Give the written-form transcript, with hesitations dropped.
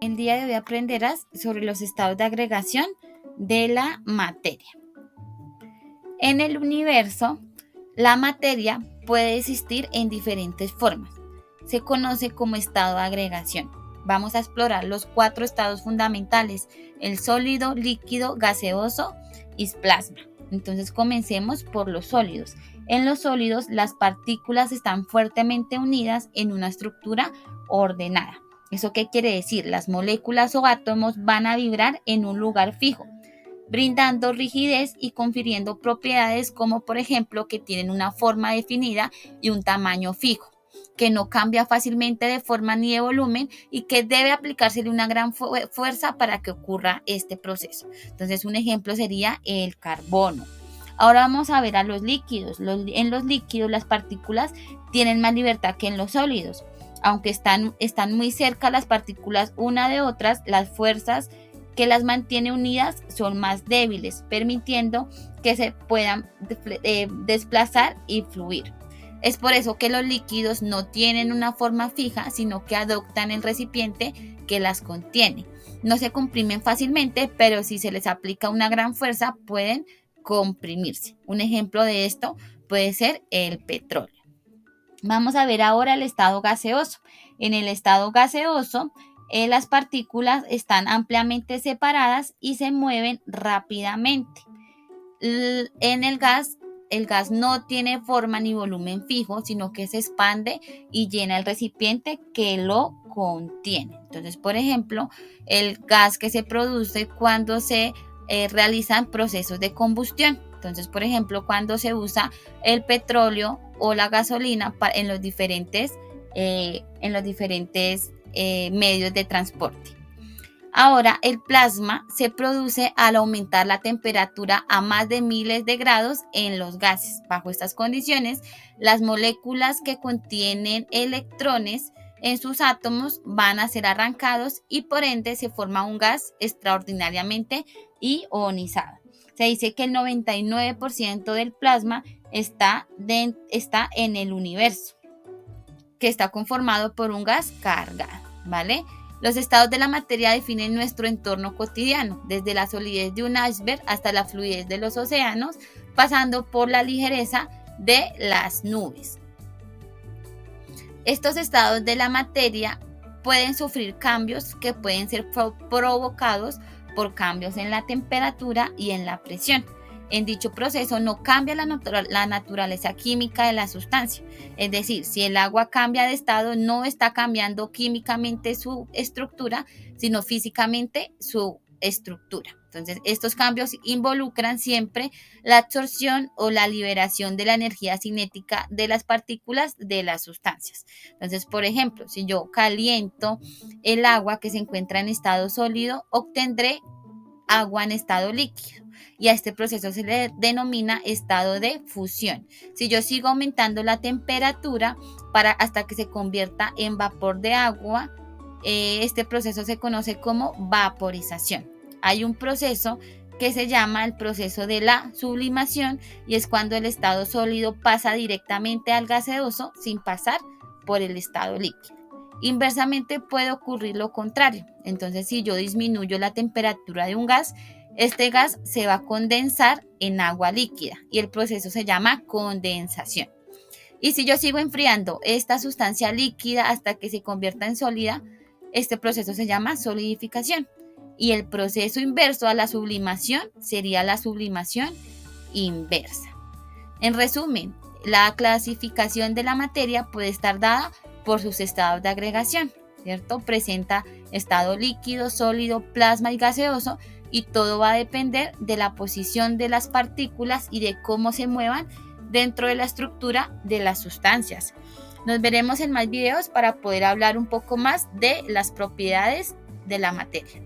El día de hoy aprenderás sobre los estados de agregación de la materia. En el universo, la materia puede existir en diferentes formas. Se conoce como estado de agregación. Vamos a explorar los 4 estados fundamentales: el sólido, líquido, gaseoso y plasma. Entonces comencemos por los sólidos. En los sólidos, las partículas están fuertemente unidas en una estructura ordenada. ¿Eso qué quiere decir? Las moléculas o átomos van a vibrar en un lugar fijo, brindando rigidez y confiriendo propiedades como, por ejemplo, que tienen una forma definida y un tamaño fijo, que no cambia fácilmente de forma ni de volumen y que debe aplicársele una gran fuerza para que ocurra este proceso. Entonces, un ejemplo sería el carbono. Ahora vamos a ver a los líquidos. En los líquidos las partículas tienen más libertad que en los sólidos. Aunque están muy cerca las partículas una de otras, las fuerzas que las mantiene unidas son más débiles, permitiendo que se puedan desplazar y fluir. Es por eso que los líquidos no tienen una forma fija, sino que adoptan el recipiente que las contiene. No se comprimen fácilmente, pero si se les aplica una gran fuerza, pueden comprimirse. Un ejemplo de esto puede ser el petróleo. Vamos a ver ahora el estado gaseoso. En el estado gaseoso, las partículas están ampliamente separadas y se mueven rápidamente. En el gas no tiene forma ni volumen fijo, sino que se expande y llena el recipiente que lo contiene. Entonces, por ejemplo, el gas que se produce cuando se realizan procesos de combustión. Entonces, por ejemplo, cuando se usa el petróleo o la gasolina en los diferentes medios de transporte. Ahora, el plasma se produce al aumentar la temperatura a más de miles de grados en los gases. Bajo estas condiciones, las moléculas que contienen electrones en sus átomos van a ser arrancados y por ende se forma un gas extraordinariamente ionizado. Se dice que el 99% del plasma está en el universo, que está conformado por un gas cargado, ¿vale? Los estados de la materia definen nuestro entorno cotidiano, desde la solidez de un iceberg hasta la fluidez de los océanos, pasando por la ligereza de las nubes. Estos estados de la materia pueden sufrir cambios que pueden ser provocados por cambios en la temperatura y en la presión. En dicho proceso no cambia la naturaleza química de la sustancia. Es decir, si el agua cambia de estado, no está cambiando químicamente su estructura, sino físicamente su estructura. Entonces, estos cambios involucran siempre la absorción o la liberación de la energía cinética de las partículas de las sustancias. Entonces, por ejemplo, si yo caliento el agua que se encuentra en estado sólido, obtendré agua en estado líquido. Y a este proceso se le denomina estado de fusión. Si yo sigo aumentando la temperatura hasta que se convierta en vapor de agua, este proceso se conoce como vaporización. Hay un proceso que se llama el proceso de la sublimación y es cuando el estado sólido pasa directamente al gaseoso sin pasar por el estado líquido. Inversamente puede ocurrir lo contrario. Entonces, si yo disminuyo la temperatura de un gas, este gas se va a condensar en agua líquida y el proceso se llama condensación. Y si yo sigo enfriando esta sustancia líquida hasta que se convierta en sólida, este proceso se llama solidificación. Y el proceso inverso a la sublimación sería la sublimación inversa. En resumen, la clasificación de la materia puede estar dada por sus estados de agregación, ¿cierto? Presenta estado líquido, sólido, plasma y gaseoso, y todo va a depender de la posición de las partículas y de cómo se muevan dentro de la estructura de las sustancias. Nos veremos en más videos para poder hablar un poco más de las propiedades de la materia.